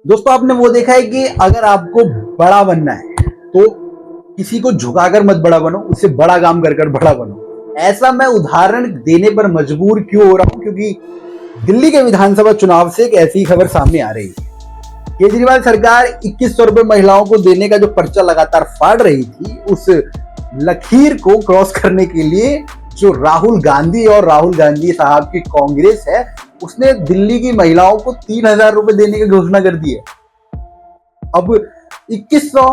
दोस्तों, आपने वो देखा है कि अगर आपको बड़ा बनना है तो किसी को झुकाकर मत बड़ा बनो, उससे बड़ा काम कर कर बड़ा बनो। ऐसा मैं उदाहरण देने पर मजबूर क्यों हो रहा हूं, क्योंकि दिल्ली के विधानसभा चुनाव से एक ऐसी खबर सामने आ रही है। केजरीवाल सरकार 2100 रुपए महिलाओं को देने का जो पर्चा लगातार फाड़ रही थी, उस लकीर को क्रॉस करने के लिए जो राहुल गांधी और राहुल गांधी साहब की कांग्रेस है, उसने दिल्ली की महिलाओं को 3000 रुपए देने की घोषणा कर दी है। अब 2100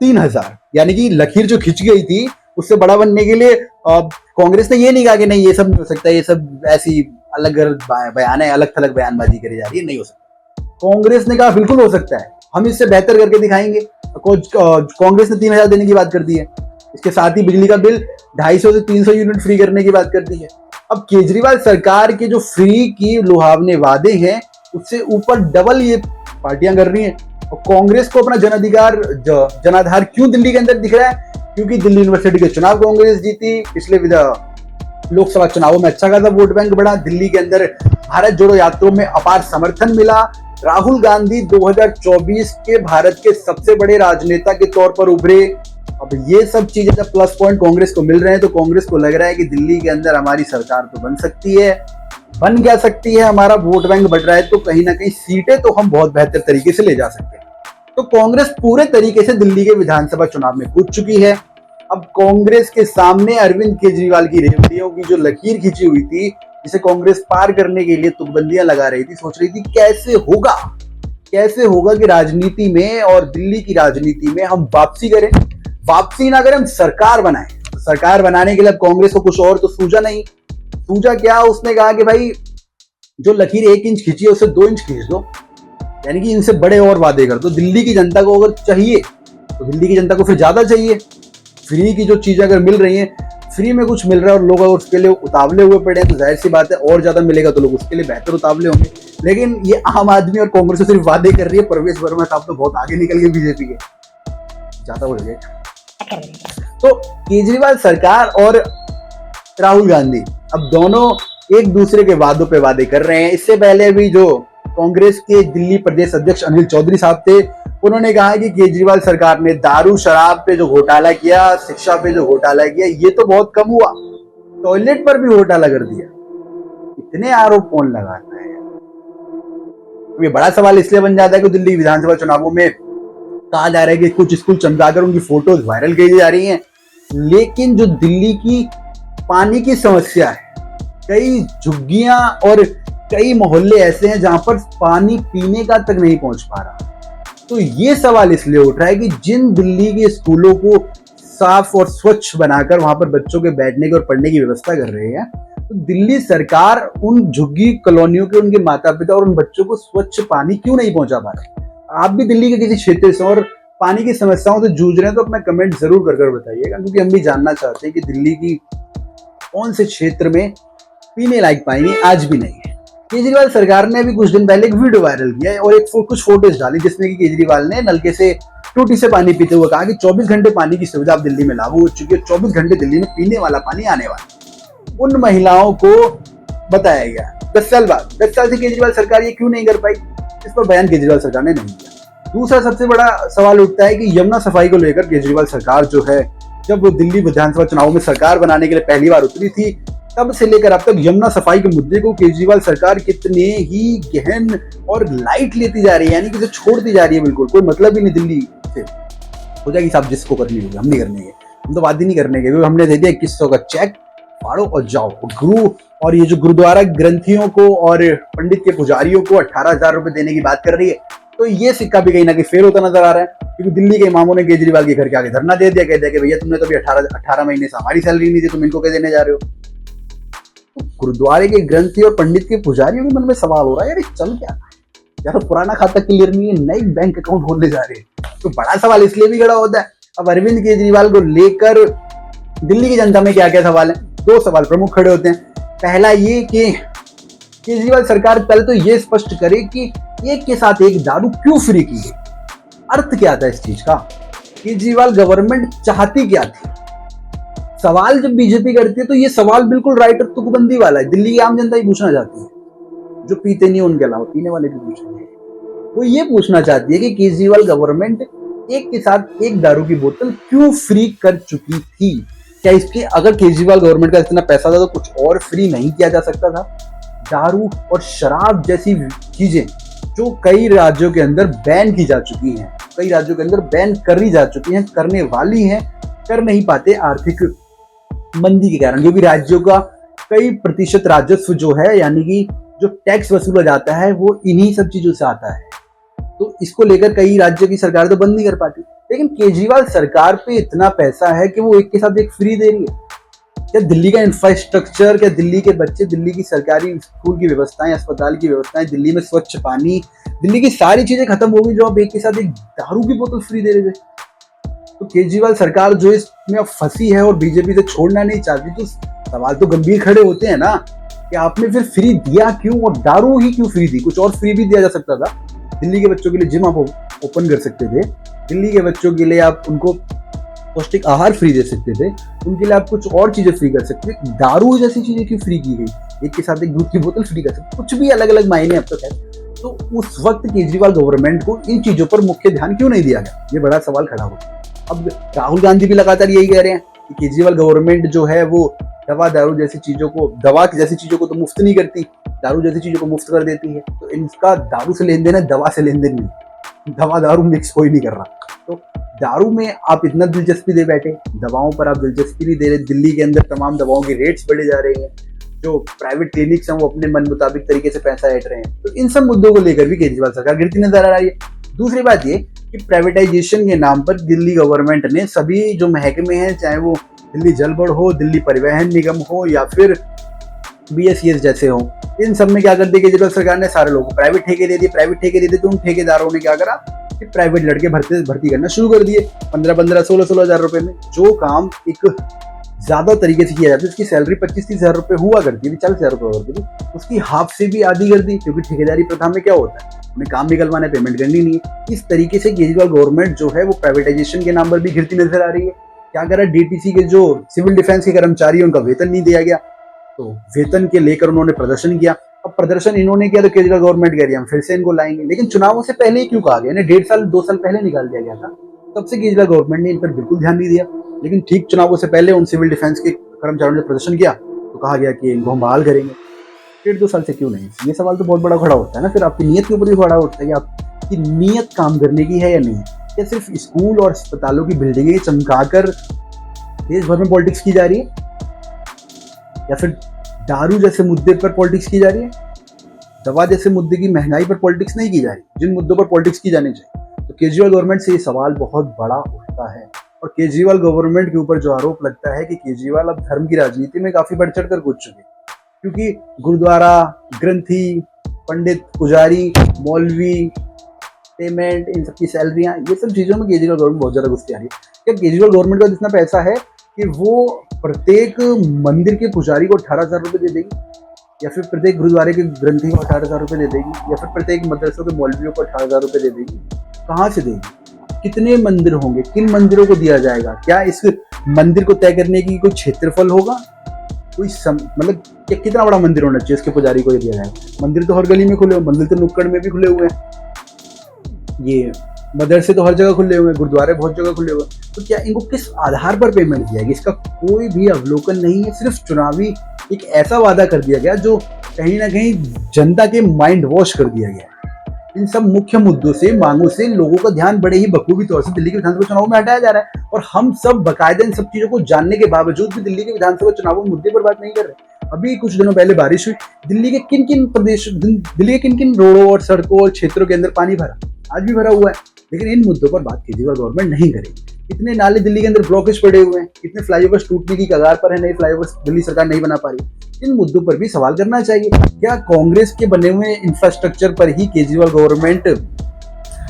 3000 यानी कि लकीर जो खिंच गई थी, उससे बड़ा बनने के लिए कांग्रेस ने ये नहीं कहा कि नहीं ये सब नहीं हो सकता, ये सब ऐसी अलग बयान है, अलग थलग बयानबाजी करी जा रही है, नहीं हो सकता। कांग्रेस ने कहा बिल्कुल हो सकता है, हम इससे बेहतर करके दिखाएंगे। कांग्रेस ने 3000 देने की बात कर दी है। इसके साथ ही बिजली का बिल 250 से 300 यूनिट फ्री करने की बात कर दी है। अब केजरीवाल सरकार के जो फ्री की लुभावने वादे हैं, उससे ऊपर डबल ये पार्टियां कर रही हैं। और कांग्रेस को अपना जनाधार क्यों दिल्ली के अंदर दिख रहा है? क्योंकि दिल्ली यूनिवर्सिटी के चुनाव कांग्रेस जीती, पिछले लोकसभा चुनावों में अच्छा खासा वोट बैंक बढ़ा, दिल्ली के अंदर भारत जोड़ो यात्रियों में अपार समर्थन मिला, राहुल गांधी 2024 के भारत के सबसे बड़े राजनेता के तौर पर उभरे। अब ये सब चीजें जब प्लस पॉइंट कांग्रेस को मिल रहे हैं, तो कांग्रेस को लग रहा है कि दिल्ली के अंदर हमारी सरकार तो बन सकती है। बन क्या सकती है, हमारा वोट बैंक बढ़ रहा है, तो कहीं ना कहीं सीटें तो हम बहुत बेहतर तरीके से ले जा सकते हैं। तो कांग्रेस पूरे तरीके से दिल्ली के विधानसभा चुनाव में कूद चुकी है। अब कांग्रेस के सामने अरविंद केजरीवाल की रेवड़ियों की जो लकीर खींची हुई थी, जिसे कांग्रेस पार करने के लिए तुकबंदियां लगा रही थी, सोच रही थी कैसे होगा कि राजनीति में और दिल्ली की राजनीति में हम वापसी करें। वापसी ना करें, हम सरकार बनाएं। तो सरकार बनाने के लिए अब कांग्रेस को कुछ और तो सूझा नहीं। सूझा क्या, उसने कहा कि भाई जो लकीर 1 इंच खींची है, उसे 2 इंच खींच दो, यानी कि इनसे बड़े और वादे कर दो। दिल्ली की जनता को अगर चाहिए तो दिल्ली की जनता को फिर ज्यादा चाहिए। फ्री की जो चीजें अगर मिल रही हैं, फ्री में कुछ मिल रहा है और लोग अगर उसके लिए उतावले हुए पड़े हैं, तो जाहिर सी बात है और ज्यादा मिलेगा तो लोग उसके लिए बेहतर उतावले होंगे। लेकिन ये आम आदमी और कांग्रेस सिर्फ वादे कर रही है। प्रवेश वर्मा साहब तो बहुत आगे निकल गए बीजेपी के, ज्यादा हो गए। तो केजरीवाल सरकार और राहुल गांधी अब दोनों एक दूसरे के वादों पे वादे कर रहे हैं। इससे पहले भी जो कांग्रेस के दिल्ली प्रदेश अध्यक्ष अनिल चौधरी साहब थे, उन्होंने कहा कि केजरीवाल सरकार ने दारू शराब पे जो घोटाला किया, शिक्षा पे जो घोटाला किया, ये तो बहुत कम हुआ, टॉयलेट पर भी घोटाला कर दिया। इतने आरोप कौन लगाता है? ये बड़ा सवाल इसलिए बन जाता है कि दिल्ली विधानसभा चुनावों में कहा जा रहा है कि कुछ स्कूल चमकाकर उनकी फोटोज वायरल की जा रही हैं, लेकिन जो दिल्ली की पानी की समस्या है, कई झुग्गियां और कई मोहल्ले ऐसे हैं जहां पर पानी पीने का तक नहीं पहुंच पा रहा। तो ये सवाल इसलिए उठ रहा है कि जिन दिल्ली के स्कूलों को साफ और स्वच्छ बनाकर वहां पर बच्चों के बैठने की और पढ़ने की व्यवस्था कर रहे हैं, तो दिल्ली सरकार उन झुग्गी कॉलोनियों के उनके माता पिता और उन बच्चों को स्वच्छ पानी क्यों नहीं पहुंचा पा रहे? आप भी दिल्ली के किसी क्षेत्र से और पानी की समस्याओं से जूझ रहे हैं तो अपना कमेंट जरूर कर बताइएगा, क्योंकि हम भी जानना चाहते हैं कि दिल्ली की कौन से क्षेत्र में पीने लायक पानी आज भी नहीं है। केजरीवाल सरकार ने अभी कुछ दिन पहले एक वीडियो वायरल किया है और कुछ फोटोज डाली, जिसमें कि केजरीवाल ने नलके से टूटी से पानी पीते हुए कहा कि 24 घंटे पानी की सुविधा अब दिल्ली में लागू हो चुकी है, 24 घंटे दिल्ली में पीने वाला पानी आने वाला। उन महिलाओं को बताया गया 10 साल से केजरीवाल सरकार ये क्यों नहीं कर पाई, इस पर बयान केजरीवाल सरकार ने नहीं दिया। दूसरा सबसे बड़ा सवाल उठता है कि यमुना सफाई को लेकर केजरीवाल सरकार जो है, जब वो दिल्ली विधानसभा चुनाव में सरकार बनाने के लिए पहली बार उतरी थी, तब से लेकर अब तक यमुना सफाई के मुद्दे को केजरीवाल सरकार कितने ही गहन और लाइट लेती जा रही है, यानी कि छोड़ती जा रही है। बिल्कुल कोई मतलब ही नहीं दिल्ली से। हो जाएगी साहब, जिसको करनी होगी, हम नहीं करने के, हम तो बात ही नहीं करने के। हमने दे दिया 2100 का चेक, फाड़ो और जाओ। गुरु और ये जो गुरुद्वारा ग्रंथियों को और पंडित के पुजारियों को 18,000 रुपए देने की बात कर रही है, तो ये सिक्का भी कहीं ना कहीं फेल होता नजर आ रहा है, क्योंकि दिल्ली के इमामों ने केजरीवाल के घर के आगे धरना दे दिया, कहते हैं कि भैया तुमने तो अभी 18 महीने से हमारी सैलरी नहीं दी, तुम इनको क्या देने जा रहे हो? तो गुरुद्वारे के ग्रंथी और पंडित के पुजारियों के मन में सवाल हो रहा है, यार चल क्या यार, पुराना खाता क्लियर नहीं है, नई बैंक अकाउंट खोलने जा रहे हैं। तो बड़ा सवाल इसलिए भी खड़ा होता है। अब अरविंद केजरीवाल को लेकर दिल्ली की जनता में क्या क्या सवाल है? 2 सवाल प्रमुख खड़े होते हैं। पहला ये कि केजरीवाल सरकार पहले तो ये स्पष्ट करे कि एक के साथ एक दारू क्यों फ्री की है, अर्थ क्या था इस चीज का, केजरीवाल गवर्नमेंट चाहती क्या थी। सवाल जब बीजेपी करती है तो ये सवाल बिल्कुल राइट और तुकबंदी वाला है, दिल्ली की आम जनता ही पूछना चाहती है। जो पीते नहीं उनके अलावा पीने वाले भी पूछेंगे। वो ये पूछना चाहती है कि केजरीवाल गवर्नमेंट एक के साथ एक दारू की बोतल क्यों फ्री कर चुकी थी। क्या इसके अगर केजरीवाल गवर्नमेंट का इतना पैसा था तो कुछ और फ्री नहीं किया जा सकता था? दारू और शराब जैसी चीजें जो कई राज्यों के अंदर बैन की जा चुकी हैं, कई राज्यों के अंदर बैन करी जा चुकी हैं, करने वाली हैं, कर नहीं पाते आर्थिक मंदी के कारण, क्योंकि राज्यों का कई प्रतिशत राजस्व जो है यानी कि जो टैक्स वसूला जाता है वो इन्हीं सब चीजों से आता है। तो इसको लेकर कई राज्यों की सरकार तो बंद नहीं कर पाती, लेकिन केजरीवाल सरकार पे इतना पैसा है कि वो एक के साथ एक फ्री दे रही है। क्या दिल्ली का इंफ्रास्ट्रक्चर, क्या दिल्ली के बच्चे, दिल्ली की सरकारी स्कूल की व्यवस्थाएं, अस्पताल की व्यवस्थाएं, दिल्ली में स्वच्छ पानी, दिल्ली की सारी चीजें खत्म हो गई जो आप एक के साथ एक दारू की बोतल फ्री दे रहे थे? तो केजरीवाल सरकार जो इसमें फंसी है और बीजेपी से छोड़ना नहीं चाहती, तो सवाल तो गंभीर खड़े होते हैं ना कि आपने फिर फ्री दिया क्यों, और दारू ही क्यों फ्री दी? कुछ और फ्री भी दिया जा सकता था। दिल्ली के बच्चों के लिए जिम आप ओपन कर सकते थे, दिल्ली के बच्चों के लिए आप उनको पौष्टिक आहार फ्री दे सकते थे, उनके लिए आप कुछ और चीजें फ्री कर सकते थे। दारू जैसी चीजें क्यों फ्री की गई? एक के साथ एक दूध की बोतल फ्री कर सकते, कुछ भी अलग अलग मायने अब तक है। तो उस वक्त केजरीवाल गवर्नमेंट को इन चीजों पर मुख्य ध्यान क्यों नहीं दिया गया? ये बड़ा सवाल खड़ा होता है। अब राहुल गांधी भी लगातार यही कह रहे हैं कि केजरीवाल गवर्नमेंट जो है वो दवा जैसी चीजों को तो मुफ्त नहीं करती, दारू जैसी चीजों को मुफ्त कर देती है। तो इनका दारू से लेन देन है, दवा से लेन देन नहीं। दवा दारू मिक्स कोई नहीं कर रहा। तो दारू में आप इतना दिलचस्पी दे बैठे, दवाओं पर आप दिलचस्पी नहीं दे रहे। दिल्ली के अंदर तमाम दवाओं के रेट्स बढ़े जा रहे हैं, जो प्राइवेट क्लिनिक्स हैं वो अपने मन मुताबिक तरीके से पैसा ऐंठ रहे हैं। तो इन सब मुद्दों को लेकर भी केजरीवाल सरकार गिरती नजर आ रही है। दूसरी बात ये कि प्राइवेटाइजेशन के नाम पर दिल्ली गवर्नमेंट ने सभी जो महकमे हैं, चाहे वो दिल्ली जल बोर्ड हो, दिल्ली परिवहन निगम हो या फिर BSES जैसे हो, इन सब में क्या कर दिया केजरीवाल सरकार ने? सारे लोगों को प्राइवेट ठेके दे दिए। प्राइवेट ठेके दे दिए तो उन ठेकेदारों ने क्या करा कि प्राइवेट लड़के भर्ती करना शुरू कर दिए 15-15, 16-16 हज़ार रुपए में। जो काम एक ज्यादा तरीके से किया जाता है, उसकी सैलरी 25-30 हज़ार रुपए हुआ करती थी, 40 हज़ार रुपए हुआ करती थी, उसकी हाफ से भी आधी कर दी। क्योंकि ठेकेदारी प्रथा में क्या होता है, उन्हें काम निकलवाना, पेमेंट करनी नहीं है। इस तरीके से केजरीवाल गवर्नमेंट जो है वो प्राइवेटाइजेशन के नाम पर भी गिरती नजर आ रही है। क्या करा, DTC के जो सिविल डिफेंस के कर्मचारी हैं उनका वेतन नहीं दिया गया, तो वेतन के लेकर उन्होंने प्रदर्शन किया। अब प्रदर्शन इन्होंने किया तो केजरीवाल गवर्नमेंट कह रही है हम फिर से इनको लाएंगे। लेकिन चुनावों से पहले ही क्यों कहा गया? 1.5 साल 2 साल पहले निकाल दिया गया था, तब से केजरीवाल गवर्नमेंट ने इन पर बिल्कुल ध्यान नहीं दिया। लेकिन ठीक चुनावों से पहले उन सिविल डिफेंस के कर्मचारियों ने प्रदर्शन किया तो कहा गया कि इनको हम बहाल करेंगे। 1.5-2 साल से क्यों नहीं? ये सवाल तो बहुत बड़ा खड़ा होता है ना। फिर आपकी नीयत के ऊपर भी खड़ा होता है कि आपकी नीयत काम करने की है या नहीं। क्या सिर्फ स्कूल और अस्पतालों की बिल्डिंगें चमकाकर देश भर में पॉलिटिक्स की जा रही है, या फिर दारू जैसे मुद्दे पर पॉलिटिक्स की जा रही है, दवा जैसे मुद्दे की महंगाई पर पॉलिटिक्स नहीं की जा रही, जिन मुद्दों पर पॉलिटिक्स की जानी चाहिए? तो केजरीवाल गवर्नमेंट से ये सवाल बहुत बड़ा उठता है। और केजरीवाल गवर्नमेंट के ऊपर जो आरोप लगता है कि केजरीवाल अब धर्म की राजनीति में काफी बढ़ चढ़ कर कूद चुके, क्योंकि गुरुद्वारा, ग्रंथी, पंडित, पुजारी, मौलवी, पेमेंट, इन सब की सैलरियां, ये सब चीजों में केजरीवाल गवर्नमेंट बहुत ज्यादा घुसती आ रही है। क्या केजरीवाल गवर्नमेंट का जितना पैसा है कि वो प्रत्येक मंदिर के पुजारी को 18 हज़ार रुपये दे देगी, या फिर प्रत्येक गुरुद्वारे के ग्रंथी को 18 हज़ार रुपये दे देगी, या फिर प्रत्येक मदरसों के मौलवियों को 18 हज़ार रुपये दे देगी? कहाँ से देगी? कितने मंदिर होंगे? किन मंदिरों को दिया जाएगा? क्या इस मंदिर को तय करने की कोई क्षेत्रफल होगा? कोई मतलब कितना बड़ा मंदिर होना चाहिए इसके पुजारी को दिया जाएगा? मंदिर तो हर गली में खुले हुए, मंदिर तो नुक्कड़ में भी खुले हुए हैं, ये मदरसे तो हर जगह खुले हुए हैं, गुरुद्वारे बहुत जगह खुले हुए हैं। तो क्या इनको किस आधार पर पेमेंट दिया गया? इसका कोई भी अवलोकन नहीं है। सिर्फ चुनावी एक ऐसा वादा कर दिया गया जो कहीं ना कहीं जनता के माइंड वॉश कर दिया गया। इन सब मुख्य मुद्दों से, मांगों से लोगों का ध्यान बड़े ही बखूबी तौर से दिल्ली के विधानसभा चुनाव में हटाया जा रहा है। और हम सब बकायदा इन सब चीजों को जानने के बावजूद भी दिल्ली के विधानसभा चुनाव मुद्दे पर बात नहीं कर रहे। अभी कुछ दिनों पहले बारिश हुई, दिल्ली के किन किन रोडों और सड़कों और क्षेत्रों के अंदर पानी भरा, आज भी भरा हुआ है। लेकिन इन मुद्दों पर बात केजरीवाल गवर्नमेंट नहीं करेगी। कितने नाले दिल्ली के अंदर ब्लॉकेज पड़े हुए हैं, कितने फ्लाईओवर्स टूटने की कगार पर है, नए फ्लाईओवर्स दिल्ली सरकार नहीं बना पा रही। इन मुद्दों पर भी सवाल करना चाहिए। क्या कांग्रेस के बने हुए इंफ्रास्ट्रक्चर पर ही केजरीवाल गवर्नमेंट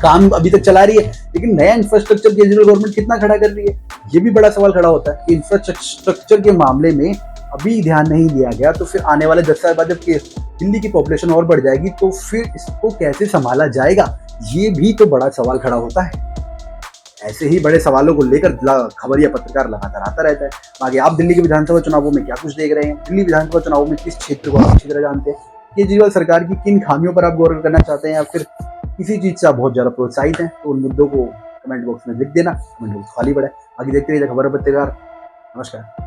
काम अभी तक चला रही है, लेकिन नया इंफ्रास्ट्रक्चर केजरीवाल गवर्नमेंट कितना खड़ा कर रही है? ये भी बड़ा सवाल खड़ा होता है कि इंफ्रास्ट्रक्चर के मामले में अभी ध्यान नहीं दिया गया तो फिर आने वाले 10 साल बाद जब दिल्ली की पॉपुलेशन और बढ़ जाएगी तो फिर इसको कैसे संभाला जाएगा? ये भी तो बड़ा सवाल खड़ा होता है। ऐसे ही बड़े सवालों को लेकर खबरिया पत्रकार लगातार आता रहता है। बाकी आप दिल्ली के विधानसभा चुनावों में क्या कुछ देख रहे हैं? दिल्ली विधानसभा चुनावों में किस क्षेत्र को आप अच्छी तरह जानते हैं? केजरीवाल सरकार की किन खामियों पर आप गौर करना चाहते हैं, या फिर किसी चीज से आप बहुत ज्यादा प्रोत्साहित हैं तो उन मुद्दों को कमेंट बॉक्स में लिख देना, कमेंट बॉक्स खाली पड़ा है। आगे देखते रहिए खबर पत्रिकार। नमस्कार।